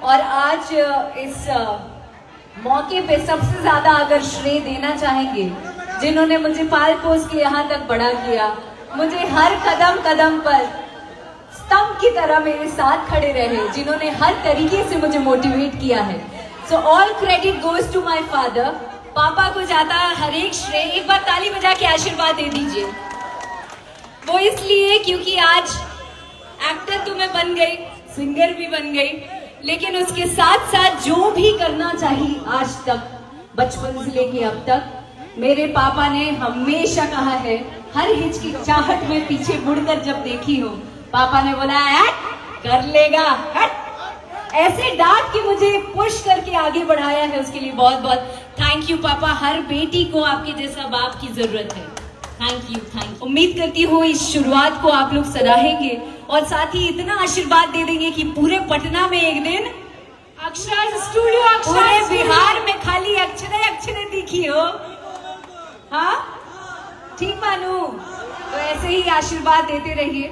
और आज इस मौके पे सबसे ज्यादा अगर श्रेय देना चाहेंगे जिन्होंने मुझे पाल पोस के यहाँ तक बड़ा किया, मुझे हर कदम कदम पर स्तंभ की तरह मेरे साथ खड़े रहे, जिन्होंने हर तरीके से मुझे मोटिवेट किया है। So all credit goes to my father. पापा को जाता हर एक श्रेय। एक बार ताली बजा के आशीर्वाद दे दीजिए। वो इसलिए क्योंकि आज एक्टर तो मैं बन गई, सिंगर भी बन गई, लेकिन उसके साथ साथ जो भी करना चाहिए आज तक, बचपन से लेके अब तक, मेरे पापा ने हमेशा कहा है, हर हिचकिचाहट में पीछे मुड़कर जब देखी हो, पापा ने बोला हट कर लेगा, हट, ऐसे डांट के मुझे पुश करके आगे बढ़ाया है। उसके लिए बहुत बहुत थैंक यू पापा। हर बेटी को आपके जैसा बाप की जरूरत है। Thank you, thank you. उम्मीद करती हूँ इस शुरुआत को आप लोग सराहेंगे और साथ ही इतना आशीर्वाद दे देंगे कि पूरे पटना में एक दिन अक्षरा स्टूडियो, पूरे बिहार में खाली अक्षरे अक्षरे दिखी हो। हाँ ठीक मानू, तो ऐसे ही आशीर्वाद देते रहिए।